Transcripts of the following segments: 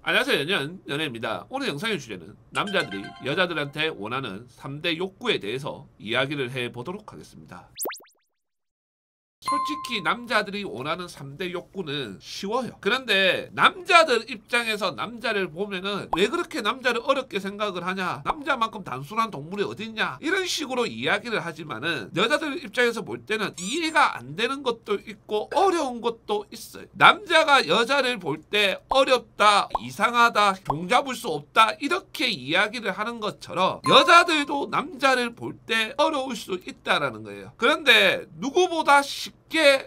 안녕하세요. 연예입니다. 오늘 영상의 주제는 남자들이 여자들한테 원하는 3대 욕구에 대해서 이야기를 해보도록 하겠습니다. 솔직히 남자들이 원하는 3대 욕구는 쉬워요. 그런데 남자들 입장에서 남자를 보면은 왜 그렇게 남자를 어렵게 생각을 하냐, 남자만큼 단순한 동물이 어딨냐, 이런 식으로 이야기를 하지만은 여자들 입장에서 볼 때는 이해가 안 되는 것도 있고 어려운 것도 있어요. 남자가 여자를 볼 때 어렵다, 이상하다, 종잡을 수 없다 이렇게 이야기를 하는 것처럼 여자들도 남자를 볼 때 어려울 수 있다라는 거예요. 그런데 누구보다 쉽게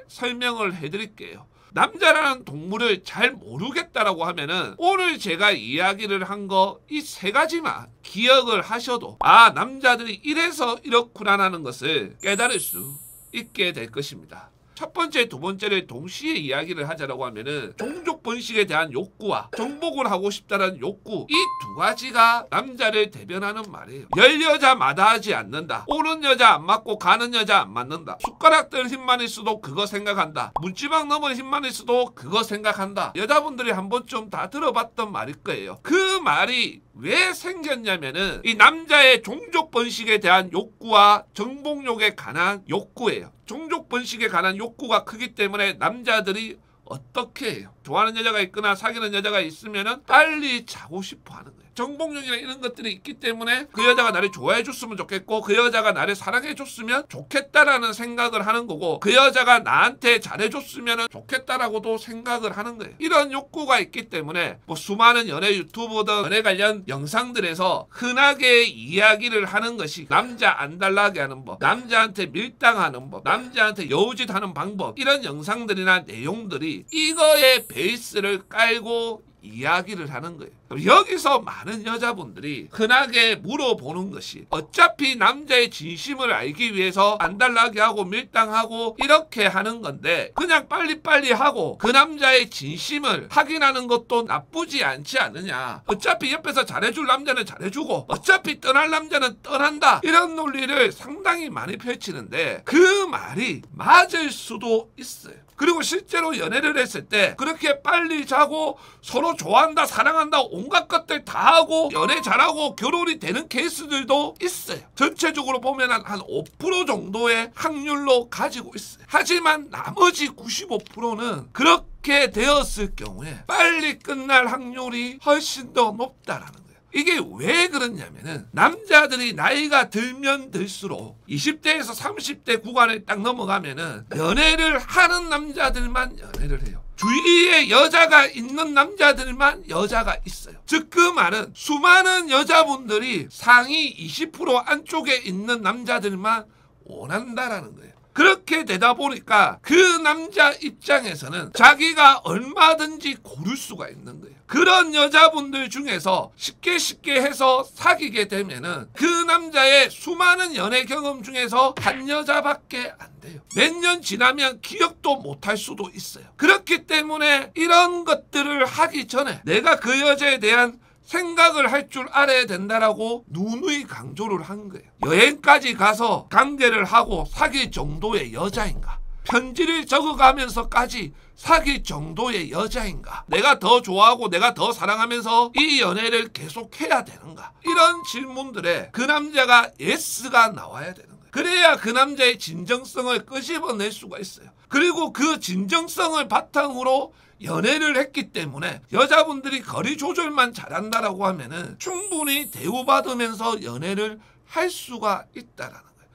설명을 해드릴게요. 남자라는 동물을 잘 모르겠다라고 하면은 오늘 제가 이야기를 한 거 이 세 가지만 기억을 하셔도 남자들이 이래서 이렇구나라는 것을 깨달을 수 있게 될 것입니다. 첫 번째, 두 번째를 동시에 이야기를 하자라고 하면은 종족 번식에 대한 욕구와 정복을 하고 싶다는 욕구, 이 두 가지가 남자를 대변하는 말이에요. 열 여자 마다하지 않는다. 오는 여자 안 맞고 가는 여자 안 맞는다. 숟가락들 힘만 있어도 그거 생각한다. 문지방 넘은 힘만 있어도 그거 생각한다. 여자분들이 한 번쯤 다 들어봤던 말일 거예요. 그 말이 왜 생겼냐면은 이 남자의 종족 번식에 대한 욕구와 정복욕에 관한 욕구예요. 종족 번식에 관한 욕구가 크기 때문에 남자들이 어떻게 해요? 좋아하는 여자가 있거나 사귀는 여자가 있으면은 빨리 자고 싶어 하는 거예요. 정복욕이나 이런 것들이 있기 때문에 그 여자가 나를 좋아해 줬으면 좋겠고 그 여자가 나를 사랑해 줬으면 좋겠다라는 생각을 하는 거고 그 여자가 나한테 잘해 줬으면 좋겠다라고도 생각을 하는 거예요. 이런 욕구가 있기 때문에 수많은 연애 유튜버든 연애 관련 영상들에서 흔하게 이야기를 하는 것이 남자 안 달라게 하는 법, 남자한테 밀당하는 법, 남자한테 여우짓하는 방법, 이런 영상들이나 내용들이 이거의 베이스를 깔고 이야기를 하는 거예요. 여기서 많은 여자분들이 흔하게 물어보는 것이 어차피 남자의 진심을 알기 위해서 안 달라게 하고 밀당하고 이렇게 하는 건데 그냥 빨리빨리 하고 그 남자의 진심을 확인하는 것도 나쁘지 않지 않느냐. 어차피 옆에서 잘해줄 남자는 잘해주고 어차피 떠날 남자는 떠난다. 이런 논리를 상당히 많이 펼치는데 그 말이 맞을 수도 있어요. 그리고 실제로 연애를 했을 때 그렇게 빨리 자고 서로 좋아한다, 사랑한다, 온갖 것들 다 하고 연애 잘하고 결혼이 되는 케이스들도 있어요. 전체적으로 보면 한 5% 정도의 확률로 가지고 있어요. 하지만 나머지 95%는 그렇게 되었을 경우에 빨리 끝날 확률이 훨씬 더 높다라는 거예요. 이게 왜 그러냐면은 남자들이 나이가 들면 들수록 20대에서 30대 구간을 딱 넘어가면은 연애를 하는 남자들만 연애를 해요. 주위에 여자가 있는 남자들만 여자가 있어요. 즉 그 말은 수많은 여자분들이 상위 20% 안쪽에 있는 남자들만 원한다라는 거예요. 그렇게 되다 보니까 그 남자 입장에서는 자기가 얼마든지 고를 수가 있는 거예요. 그런 여자분들 중에서 쉽게 해서 사귀게 되면은 그 남자의 수많은 연애 경험 중에서 한 여자밖에 안 돼요. 몇 년 지나면 기억도 못할 수도 있어요. 그렇기 때문에 이런 것들을 하기 전에 내가 그 여자에 대한 생각을 할 줄 알아야 된다라고 누누이 강조를 한 거예요. 여행까지 가서 관계를 하고 사귈 정도의 여자인가? 편지를 적어가면서까지 사귈 정도의 여자인가? 내가 더 좋아하고 내가 더 사랑하면서 이 연애를 계속해야 되는가? 이런 질문들에 그 남자가 예스가 나와야 되는 거예요. 그래야 그 남자의 진정성을 끄집어낼 수가 있어요. 그리고 그 진정성을 바탕으로 연애를 했기 때문에 여자분들이 거리 조절만 잘한다라고 하면은 충분히 대우받으면서 연애를 할 수가 있다라는 거예요.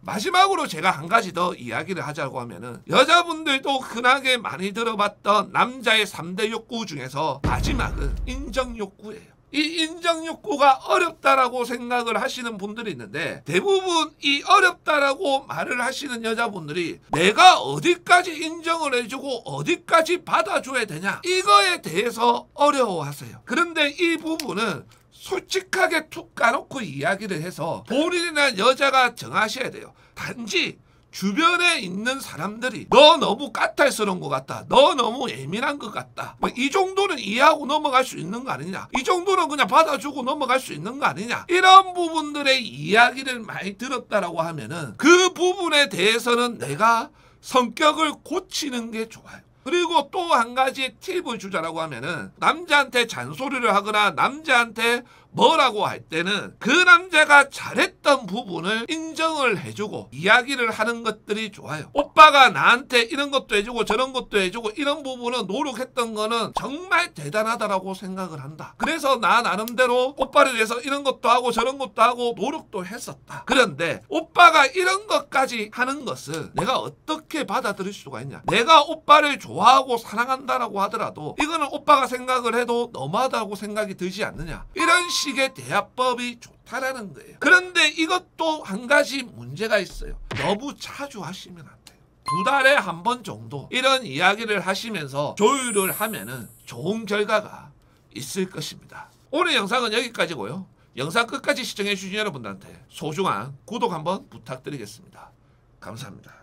마지막으로 제가 한 가지 더 이야기를 하자고 하면은 여자분들도 흔하게 많이 들어봤던 남자의 3대 욕구 중에서 마지막은 인정 욕구예요. 이 인정 욕구가 어렵다라고 생각을 하시는 분들이 있는데 대부분 이 어렵다라고 말을 하시는 여자분들이 내가 어디까지 인정을 해주고 어디까지 받아줘야 되냐 이거에 대해서 어려워하세요. 그런데 이 부분은 솔직하게 툭 까놓고 이야기를 해서 본인이나 여자가 정하셔야 돼요. 단지 주변에 있는 사람들이 너 너무 까탈스러운 것 같다, 너 너무 예민한 것 같다, 이 정도는 이해하고 넘어갈 수 있는 거 아니냐, 이 정도는 그냥 받아주고 넘어갈 수 있는 거 아니냐, 이런 부분들의 이야기를 많이 들었다라고 하면은 그 부분에 대해서는 내가 성격을 고치는 게 좋아요. 그리고 또 한 가지 팁을 주자라고 하면은 남자한테 잔소리를 하거나 남자한테 뭐라고 할 때는 그 남자가 잘했던 부분을 인정을 해주고 이야기를 하는 것들이 좋아요. 오빠가 나한테 이런 것도 해주고 저런 것도 해주고 이런 부분은 노력했던 거는 정말 대단하다라고 생각을 한다. 그래서 나 나름대로 오빠를 위해서 이런 것도 하고 저런 것도 하고 노력도 했었다. 그런데 오빠가 이런 것까지 하는 것을 내가 어떻게 받아들일 수가 있냐. 내가 오빠를 좋아하고 사랑한다라고 하더라도 이거는 오빠가 생각을 해도 너무하다고 생각이 들지 않느냐. 이런 식의 대화법이 좋다라는 거예요. 그런데 이것도 한 가지 문제가 있어요. 너무 자주 하시면 안 돼요. 2달에 한 번 정도 이런 이야기를 하시면서 조율을 하면은 좋은 결과가 있을 것입니다. 오늘 영상은 여기까지고요. 영상 끝까지 시청해 주신 여러분들한테 소중한 구독 한번 부탁드리겠습니다. 감사합니다.